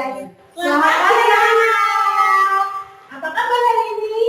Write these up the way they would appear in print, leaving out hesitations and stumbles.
lagi. Selamat pagi anak. Apa kabar hari ini?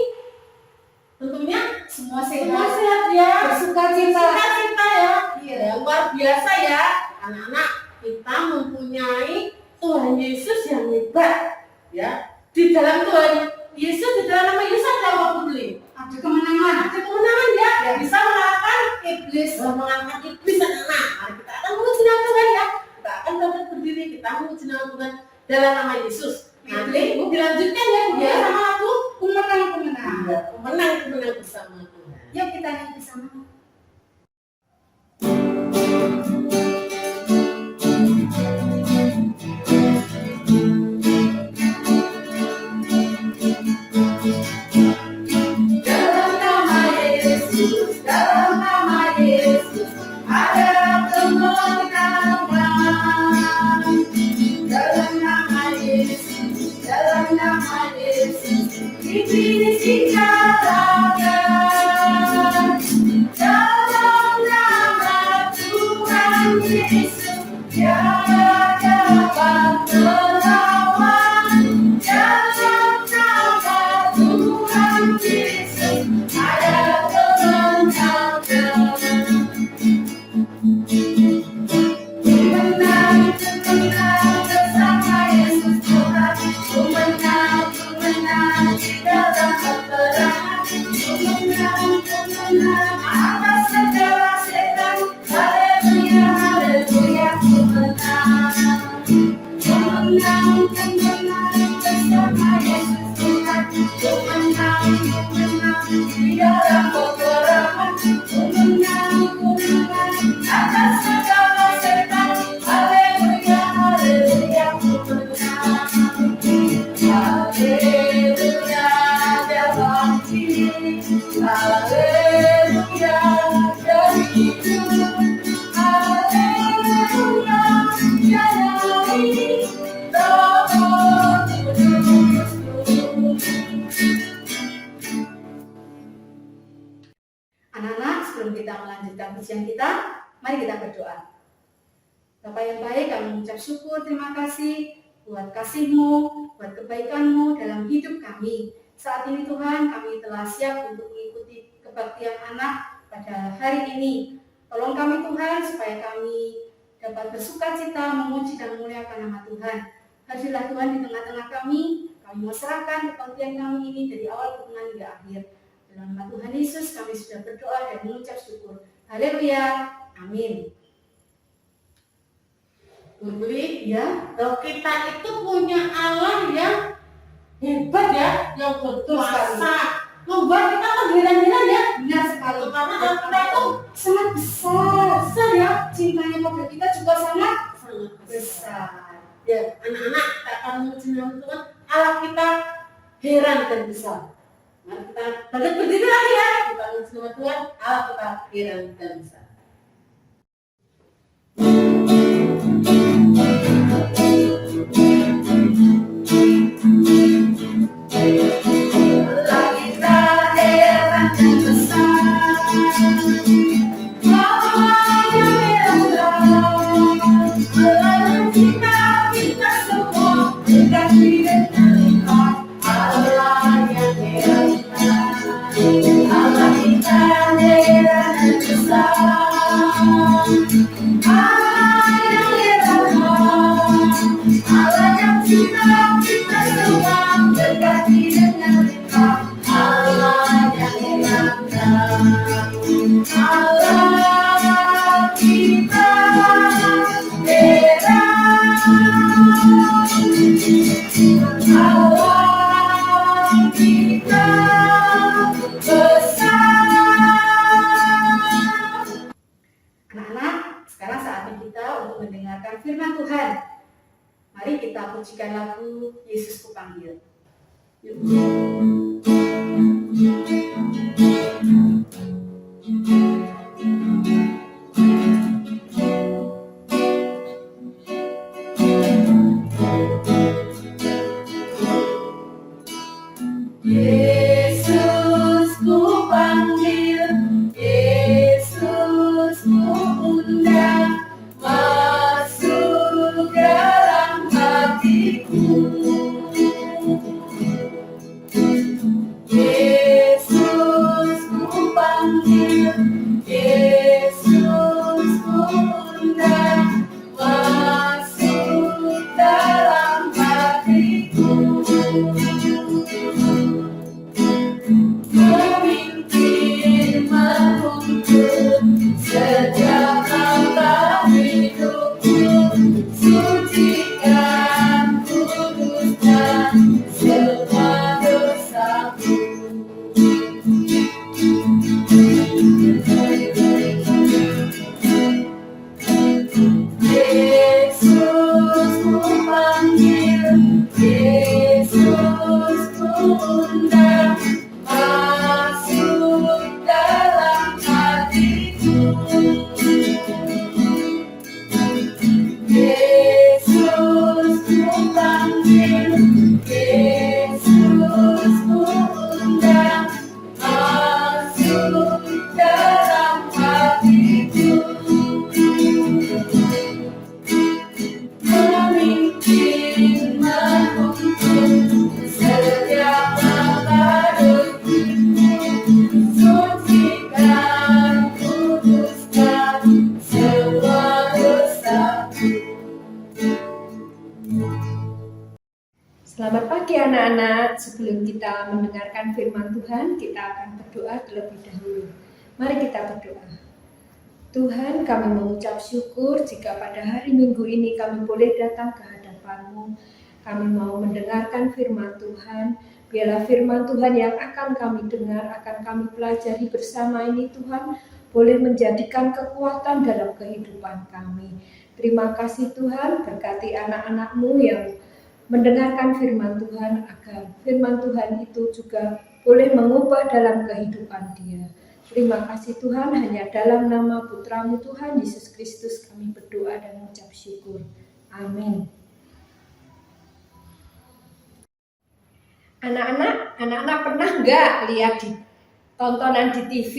Tentunya semua Semua sehat. sehat ya. Bersukacita. Bersukacita ya. Iya, luar biasa ya. Anak-anak, kita mempunyai Tuhan Yesus yang hebat. Ya, di dalam Tuhan Yesus, di dalam nama Yesus ada apa Putri? Ada kemenangan. Ada kemenangan ya. Ya. Bisa mengalahkan iblis, mengangkat iblis anak-anak. Mari kita akan memuji nama Tuhan ya. Kita akan dapat berdiri, kita memuji nama Tuhan dalam nama Yesus. Nanti dilanjutkan ya Bu ya sama lagu Pemenang. pemenang bersama Tuhan. Yuk kita nyanyi bersama. Dalam nama Yesus, dalam nama Yesus, ada kemenangan. Dalam nama Yesus, dalam nama Yesus, iblis dikalahkan. Dalam nama Tuhan Yesus, tiada dapat melawan. Dalam nama Tuhan Yesus, ada kemenangan. Kemenang bersama Yesus Tuhan. Kemenang di dalam peperangan. Kemenang atas segala setan. Haleluya, haleluya, kemenang. Kemenang bersama Yesus Tuhan. Kemenang di dalam peperangan. Kemenang atas segala setan. Haleluya, haleluya, kemenang. Haleluya dalam diri. Haleluya dari hidup. Haleluya dari roh kudus. Anak-anak, sebelum kita melanjutkan pujian kita, mari kita berdoa. Bapa yang baik, kami mengucap syukur, terima kasih buat kasih-Mu, buat kebaikan-Mu dalam hidup kami. Saat ini Tuhan, kami telah siap untuk mengikuti kebaktian anak pada hari ini. Tolong kami Tuhan, supaya kami dapat bersukacita, memuji dan memuliakan nama Tuhan. Hadirlah Tuhan di tengah-tengah kami mau serahkan kebaktian kami ini dari awal pertengahan hingga akhir. Dalam nama Tuhan Yesus kami sudah berdoa dan mengucap syukur. Haleluya, amin. Putri, ya, kita itu punya Allah yang hebat ya, yang berkuasa, membuat kita terheran-heran ya. Benar sekali. Karena Allah kita itu Sangat besar ya. Cintanya pada kita juga sangat sangat besar. Ya, anak-anak kita akan memuji nama Tuhan. Allah kita heran dan besar. Mari kita bangkit berdiri lagi ya. Kita memuji nama Tuhan. Allah kita heran dan besar. Allah kita heran dan besar. Allah yang heran. Allah yang kita semua dekat di dengan Allah yang heran. Allah kita heran dan besar. Allah yang heran. Allah yang kita semua dekat di dengan Allah yang heran. Allah kita heran. Allah kita besar. Anak-anak, sekarang saatnya kita untuk mendengarkan firman Tuhan. Mari kita pujikan lagu Yesus Kupanggil. Yuk. Yesus Kupanggil, Yesus Kuundang, masuk dalam hatiku. kita mendengarkan firman Tuhan, kita akan berdoa terlebih dahulu. Mari kita berdoa. Tuhan, kami mengucap syukur jika pada hari Minggu ini kami boleh datang ke hadapan-Mu. Kami mau mendengarkan firman Tuhan. Biarlah firman Tuhan yang akan kami dengar, akan kami pelajari bersama ini Tuhan, boleh menjadikan kekuatan dalam kehidupan kami. Terima kasih Tuhan, berkati anak-anak-Mu yang mendengarkan firman Tuhan, agar firman Tuhan itu juga boleh mengubah dalam kehidupan dia. Terima kasih Tuhan, hanya dalam nama Putra-Mu Tuhan Yesus Kristus kami berdoa dan mengucap syukur. Amin. Anak-anak pernah nggak lihat di tontonan di TV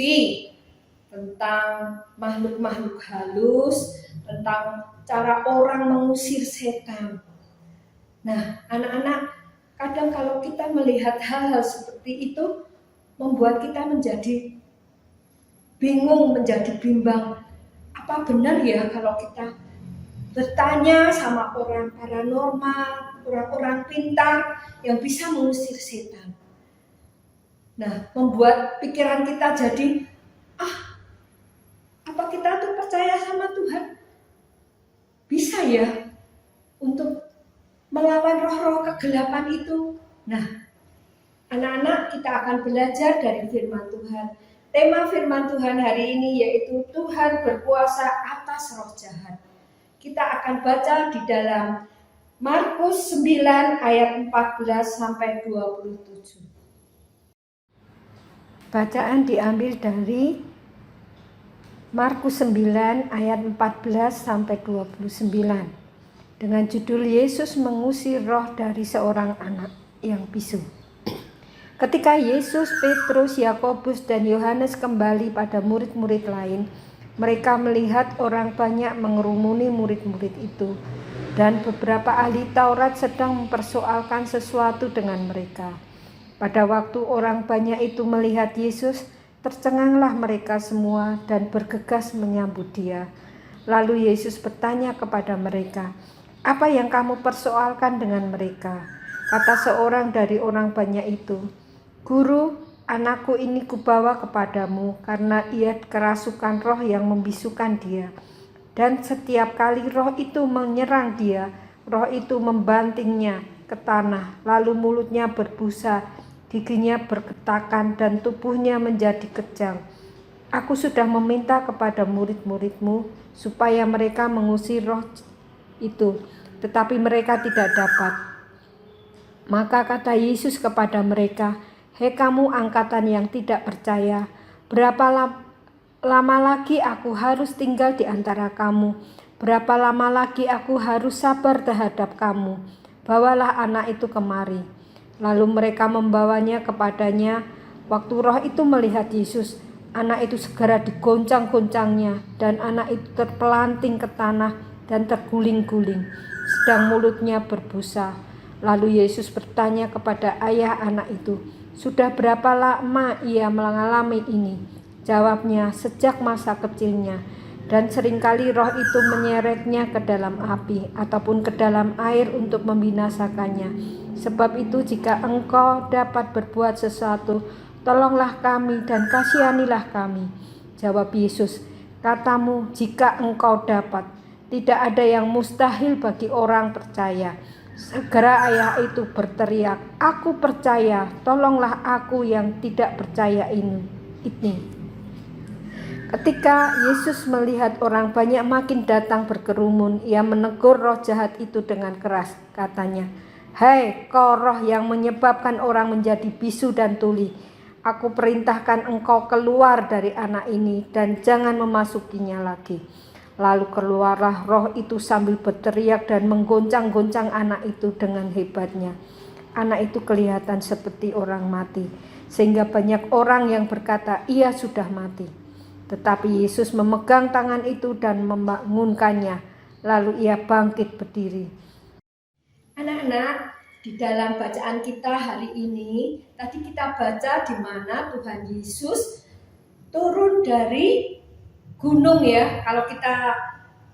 tentang makhluk-makhluk halus, tentang cara orang mengusir setan? Nah, anak-anak, kadang kalau kita melihat hal-hal seperti itu, membuat kita menjadi bingung, menjadi bimbang. Apa benar ya kalau kita bertanya sama orang paranormal, orang-orang pintar yang bisa mengusir setan? Nah, membuat pikiran kita jadi, apa kita tuh percaya sama Tuhan? Bisa ya untuk melawan roh-roh kegelapan itu? Nah, anak-anak, kita akan belajar dari firman Tuhan. Tema firman Tuhan hari ini yaitu Tuhan berkuasa atas roh jahat. Kita akan baca di dalam Markus 9 ayat 14 sampai 27. Bacaan diambil dari Markus 9 ayat 14 sampai 29 dengan judul Yesus mengusir roh dari seorang anak yang bisu. Ketika Yesus, Petrus, Yakobus, dan Yohanes kembali pada murid-murid lain, mereka melihat orang banyak mengerumuni murid-murid itu, dan beberapa ahli Taurat sedang mempersoalkan sesuatu dengan mereka. Pada waktu orang banyak itu melihat Yesus, tercenganglah mereka semua dan bergegas menyambut Dia. Lalu Yesus bertanya kepada mereka, "Apa yang kamu persoalkan dengan mereka?" Kata seorang dari orang banyak itu, "Guru, anakku ini kubawa kepadamu karena ia kerasukan roh yang membisukan dia. Dan setiap kali roh itu menyerang dia, roh itu membantingnya ke tanah, lalu mulutnya berbusa, giginya bergetakan dan tubuhnya menjadi kejang. Aku sudah meminta kepada murid-muridmu supaya mereka mengusir roh itu, tetapi mereka tidak dapat." Maka kata Yesus kepada mereka, "Hei kamu angkatan yang tidak percaya, berapa lama lagi aku harus tinggal di antara kamu? Berapa lama lagi aku harus sabar terhadap kamu? Bawalah anak itu kemari." Lalu mereka membawanya kepadanya. Waktu roh itu melihat Yesus, anak itu segera digoncang-goncangnya, dan anak itu terpelanting ke tanah dan terguling-guling, sedang mulutnya berbusa. Lalu Yesus bertanya kepada ayah anak itu, "Sudah berapa lama ia mengalami ini?" Jawabnya, "Sejak masa kecilnya, dan seringkali roh itu menyeretnya ke dalam api ataupun ke dalam air untuk membinasakannya. Sebab itu jika engkau dapat berbuat sesuatu, tolonglah kami dan kasihanilah kami." Jawab Yesus, "Katamu jika engkau dapat, tidak ada yang mustahil bagi orang percaya." Segera ayah itu berteriak, "Aku percaya, tolonglah aku yang tidak percaya ini." Ketika Yesus melihat orang banyak makin datang berkerumun, ia menegur roh jahat itu dengan keras. Katanya, "Hei kau roh yang menyebabkan orang menjadi bisu dan tuli, aku perintahkan engkau keluar dari anak ini dan jangan memasukinya lagi." Lalu keluarlah roh itu sambil berteriak dan menggoncang-goncang anak itu dengan hebatnya. Anak itu kelihatan seperti orang mati, sehingga banyak orang yang berkata, "Ia sudah mati." Tetapi Yesus memegang tangan itu dan membangunkannya, lalu ia bangkit berdiri. Anak-anak, di dalam bacaan kita hari ini, tadi kita baca di mana Tuhan Yesus turun dari gunung ya. Kalau kita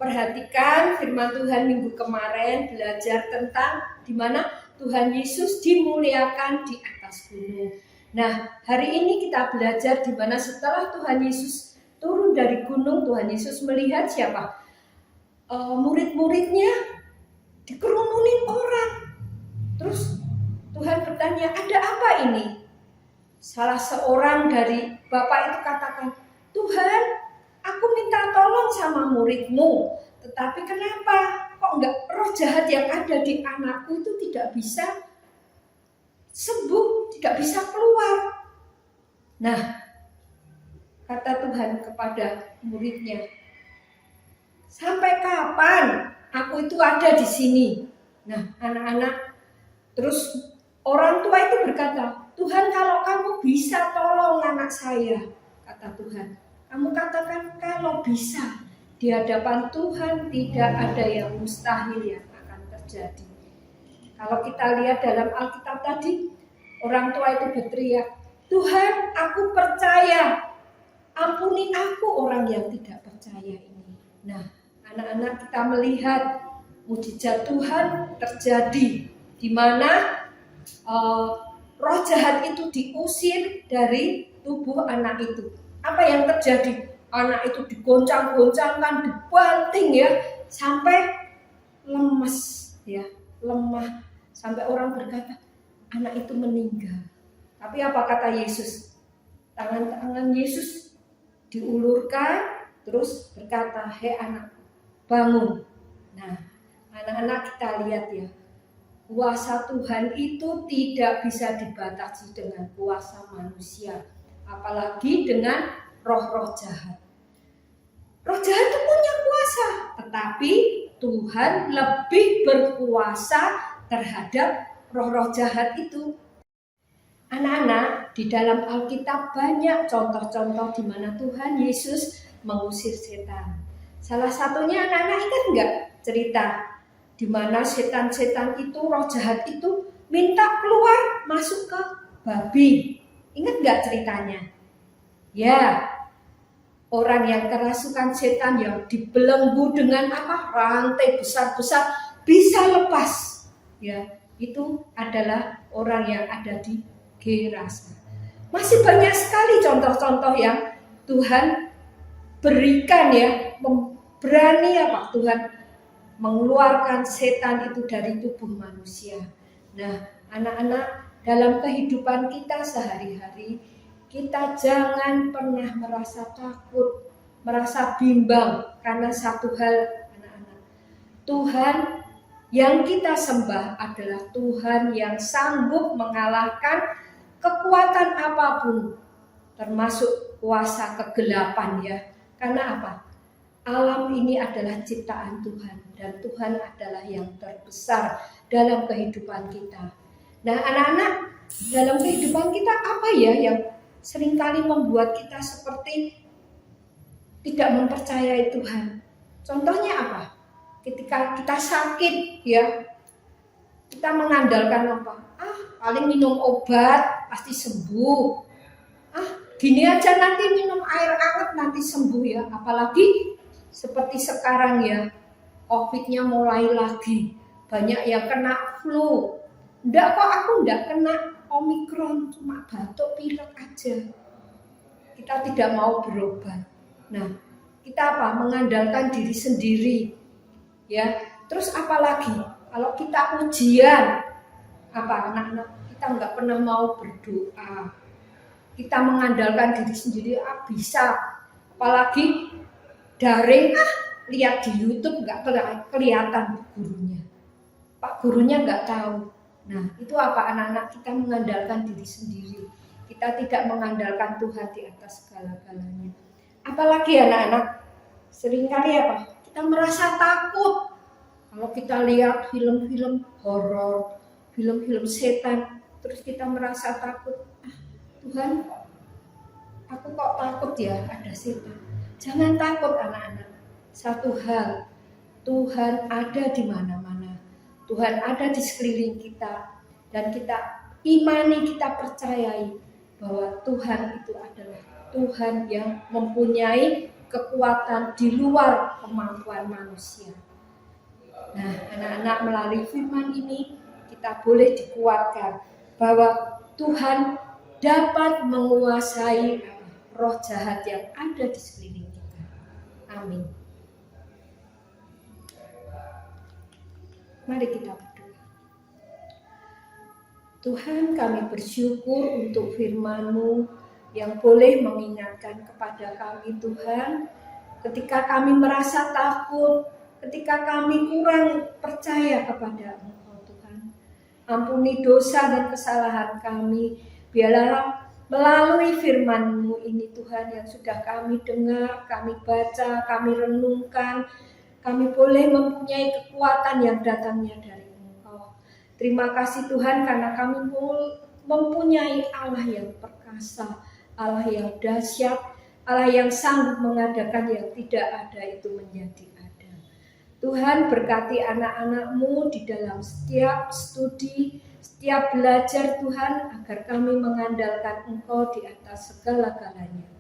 perhatikan firman Tuhan minggu kemarin belajar tentang di mana Tuhan Yesus dimuliakan di atas atas gunung. Nah, hari ini kita belajar di mana setelah Tuhan Yesus turun dari gunung, Tuhan Yesus melihat siapa? Murid-muridnya dikerumunin orang. Terus Tuhan bertanya, ada apa ini? Salah seorang dari bapak itu katakan, Tuhan, aku minta tolong sama muridmu, tetapi kenapa kok enggak, roh jahat yang ada di anakku itu tidak bisa sembuh, tidak bisa keluar. Nah, kata Tuhan kepada muridnya, sampai kapan aku itu ada di sini? Nah, anak-anak, terus orang tua itu berkata, Tuhan, kalau kamu bisa tolong anak saya, kata Tuhan, kamu katakan kalau bisa. Di hadapan Tuhan tidak ada yang mustahil yang akan terjadi. Kalau kita lihat dalam Alkitab tadi, orang tua itu berteriak, Tuhan, aku percaya, ampuni aku orang yang tidak percaya ini. Nah, anak-anak, kita melihat mujizat Tuhan terjadi, di mana roh jahat itu diusir dari tubuh anak itu. Apa yang terjadi? Anak itu digoncang-goncangkan, dibanting ya, sampai lemes ya, lemah, sampai orang berkata anak itu meninggal. Tapi apa kata Yesus? Tangan-tangan Yesus diulurkan, terus berkata, hei anak, bangun. Nah, anak-anak, kita lihat ya, kuasa Tuhan itu tidak bisa dibatasi dengan kuasa manusia, apalagi dengan roh-roh jahat. Roh jahat itu punya kuasa, tetapi Tuhan lebih berkuasa terhadap roh-roh jahat itu. Anak-anak, di dalam Alkitab banyak contoh-contoh di mana Tuhan Yesus mengusir setan. Salah satunya anak-anak ingat enggak cerita di mana setan-setan itu, roh jahat itu minta keluar masuk ke babi. Ingat enggak ceritanya? Ya, orang yang kerasukan setan yang dibelenggu dengan rantai besar-besar bisa lepas. Ya, itu adalah orang yang ada di Gerasa. Masih banyak sekali contoh-contoh yang Tuhan berikan ya, berani Tuhan mengeluarkan setan itu dari tubuh manusia. Nah, anak-anak, dalam kehidupan kita sehari-hari, kita jangan pernah merasa takut, merasa bimbang karena satu hal, anak-anak. Tuhan yang kita sembah adalah Tuhan yang sanggup mengalahkan kekuatan apapun, termasuk kuasa kegelapan ya. Karena apa? Alam ini adalah ciptaan Tuhan dan Tuhan adalah yang terbesar dalam kehidupan kita. Nah, anak-anak, dalam kehidupan kita apa ya yang seringkali membuat kita seperti tidak mempercayai Tuhan? Contohnya apa? Ketika kita sakit ya, kita mengandalkan apa? Paling minum obat pasti sembuh. Gini aja nanti minum air hangat nanti sembuh ya. Apalagi seperti sekarang ya, COVID-nya mulai lagi. Banyak yang kena flu. Enggak kok, aku enggak kena Omikron, cuma batuk pilek aja. Kita tidak mau berobat. Nah, kita mengandalkan diri sendiri. Ya, terus apalagi kalau kita ujian, anak-anak, kita nggak pernah mau berdoa. Kita mengandalkan diri sendiri, bisa. Apalagi daring, lihat di YouTube nggak kelihatan gurunya. Pak gurunya nggak tahu. Nah, itu anak-anak, kita mengandalkan diri sendiri. Kita tidak mengandalkan Tuhan di atas segala-galanya. Apalagi anak-anak, seringkali kita merasa takut. Kalau kita lihat film-film horor, film-film setan, terus kita merasa takut. Tuhan, aku kok takut ya ada setan. Jangan takut anak-anak. Satu hal, Tuhan ada di mana-mana. Tuhan ada di sekeliling kita. Dan kita imani, kita percayai bahwa Tuhan itu adalah Tuhan yang mempunyai kekuatan di luar kemampuan manusia. Nah, anak-anak, melalui firman ini kita boleh dikuatkan bahwa Tuhan dapat menguasai roh jahat yang ada di sekeliling kita. Amin. Mari kita berdoa. Tuhan, kami bersyukur untuk firman-Mu yang boleh mengingatkan kepada kami, Tuhan, ketika kami merasa takut, ketika kami kurang percaya kepada Engkau, Tuhan. Ampuni dosa dan kesalahan kami, biarlah melalui firman-Mu ini, Tuhan, yang sudah kami dengar, kami baca, kami renungkan, kami boleh mempunyai kekuatan yang datangnya dari Engkau. Terima kasih Tuhan, karena kami mempunyai Allah yang perkasa, Allah yang dahsyat, Allah yang sanggup mengadakan yang tidak ada itu menjadi ada. Tuhan, berkati anak-anak-Mu di dalam setiap studi, setiap belajar, Tuhan, agar kami mengandalkan Engkau di atas segala-galanya.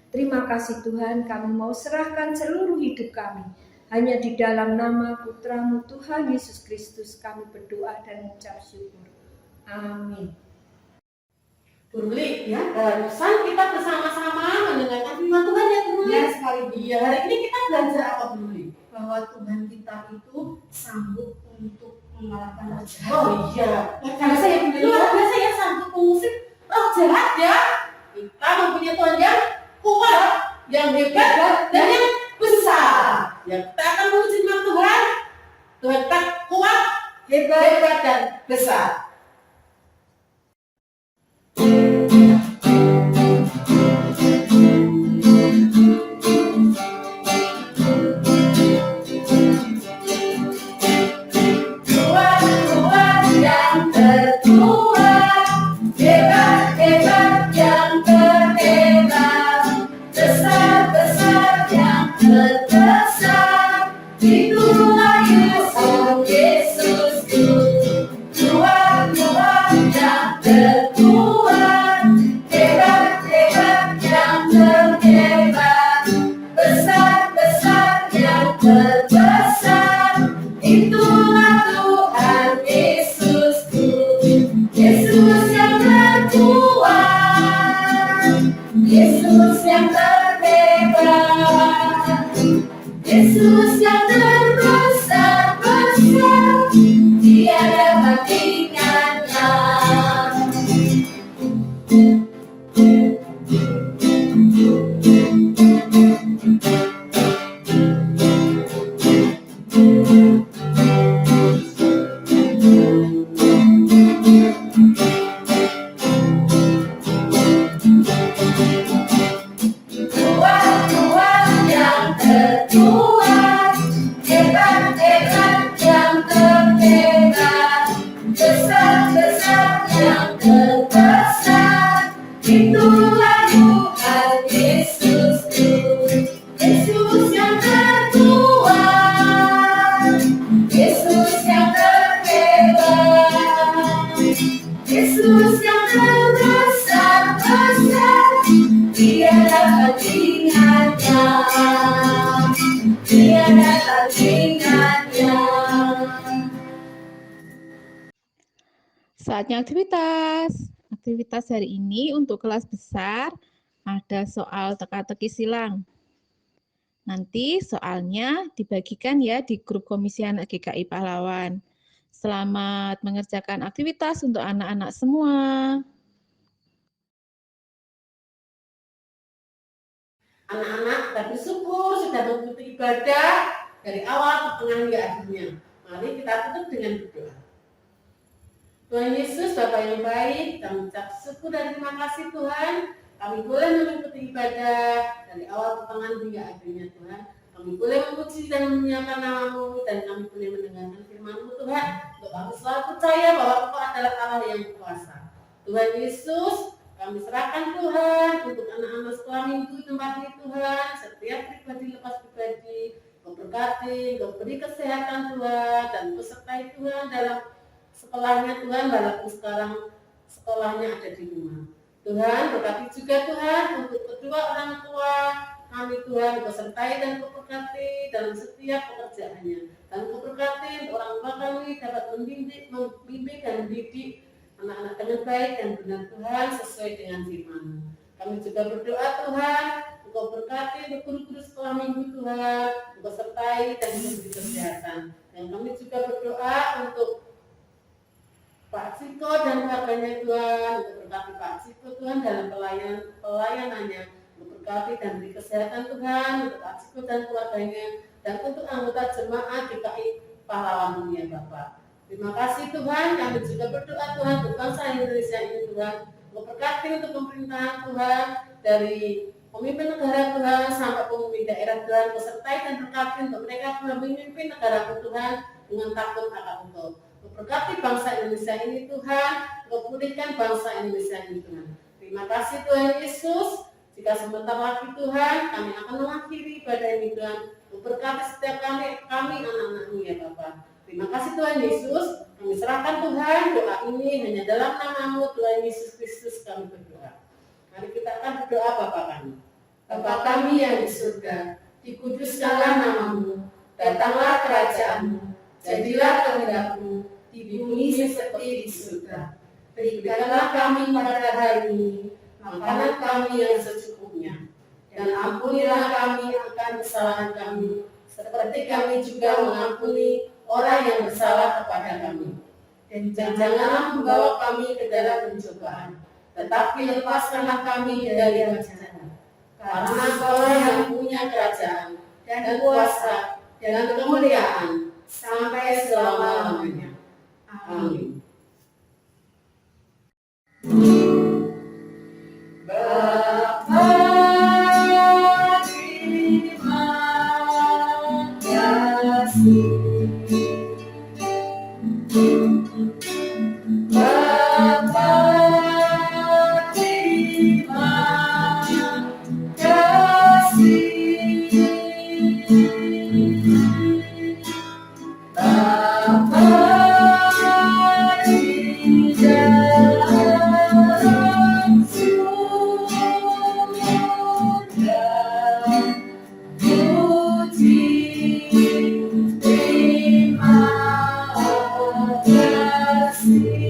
Terima kasih Tuhan, kami mau serahkan seluruh hidup kami. Hanya di dalam nama Putra-Mu Tuhan Yesus Kristus kami berdoa dan mengucap syukur. Amin. Burli, ya, barusan kita bersama-sama mendengarkan firman Tuhan ya, Burli. Ya, sekali. Iya, hari ini kita belajar apa, Burli? Bahwa Tuhan kita itu sanggup untuk mengalahkan roh jahat. Oh iya, Karena saya luar biasa ya, sanggup mengusir roh jahat ya. Kita mempunyai Tuhan yang kuat, yang hebat, dan yang besar. Ya, kita akan memuji nama Tuhan. Tuhan kita kuat, hebat, dan besar. Yesus yang terbesar-besar, tiada bandingannya. Tuhan yang terkuat, hebat-hebat yang terhebat, besar-besar yang terbesar, itulah Tuhan Yesusku. Yesus yang terkuat, Yesus yang terhebat, Yesus yang terbesar-besar, tiada bandingannya, tiada bandingannya. Saatnya aktivitas. Aktivitas hari ini untuk kelas besar ada soal teka-teki silang. Nanti soalnya dibagikan ya di grup Komisi Anak GKI Pahlawan. Selamat mengerjakan aktivitas untuk anak-anak semua. Anak-anak kita bersyukur sudah mengikuti ibadah dari awal ke tengah hingga akhirnya. Mari kita tutup dengan berdoa. Tuhan Yesus, Bapa yang baik, kami mengucap syukur dan terima kasih Tuhan. Kami boleh mengikuti ibadah dari awal ke tengah hingga akhirnya Tuhan. Kami boleh memuji dan memuliakan nama-Mu dan kami boleh mendengarkan firman-Mu Tuhan. Untuk kami selalu percaya bahwa Engkau adalah Allah yang kuasa. Tuhan Yesus, kami serahkan Tuhan untuk anak-anak sekolah minggu tempat ini Tuhan. Setiap pribadi lepas pribadi, Kau berkati, Kau beri kesehatan Tuhan dan pesertai Tuhan dalam sekolahnya Tuhan, walaupun sekarang sekolahnya ada di rumah. Tuhan, berkati juga Tuhan untuk kedua orang tua kami Tuhan, Kau sertai dan Kau berkati dalam setiap pekerjaannya. Dan Kau berkati orang tua kami dapat membimbing dan mendidik anak-anak dengan baik dan benar Tuhan sesuai dengan firman-Mu. Kami juga berdoa Tuhan, Engkau berkati untuk guru-guru sekolah minggu Tuhan, Engkau sertai dan memberi kesehatan. Dan kami juga berdoa untuk Pak Ciko dan keluarganya Tuhan, untuk berkati Pak Ciko Tuhan dalam pelayanannya, untuk berkati dan beri kesehatan Tuhan, untuk Pak Ciko dan keluarganya, dan untuk anggota jemaat GKI Pahlawan Dunia Bapak. Terima kasih Tuhan, kami juga berdoa Tuhan untuk bangsa Indonesia ini Tuhan, untuk berkati untuk pemerintahan Tuhan, dari pemimpin negara Tuhan sampai pemimpin daerah Tuhan, sertai dan berkati untuk mereka memimpin negara Tuhan dengan takut akan Engkau. Berkati bangsa Indonesia ini Tuhan, pulihkan bangsa Indonesia ini Tuhan. Terima kasih Tuhan Yesus. Jika sebentar lagi Tuhan, kami akan mengakhiri ibadah ini Tuhan. Berkati setiap kami anak-anak-Mu ya Bapa. Terima kasih Tuhan Yesus. Kami serahkan Tuhan doa ini hanya dalam nama-Mu Tuhan Yesus Kristus kami berdoa. Mari kita akan berdoa Bapa kami. Bapa kami yang di surga, dikuduskanlah nama-Mu, datanglah kerajaan-Mu, jadilah kehendak-Mu di bumi seperti di surga. Berikanlah kami pada hari ini makanan kami yang secukupnya, dan ampunilah kami akan kesalahan kami, seperti kami juga mengampuni orang yang bersalah kepada kami. Dan janganlah membawa kami ke dalam pencobaan, tetapi lepaskanlah kami dari yang jahat. Karena Engkaulah yang punya kerajaan dan kuasa dan kemuliaan sampai selama-lamanya. Amin. Bapa, terima kasih. Bapa, terima kasih. Bapa di dalam surga, puji terima kasih.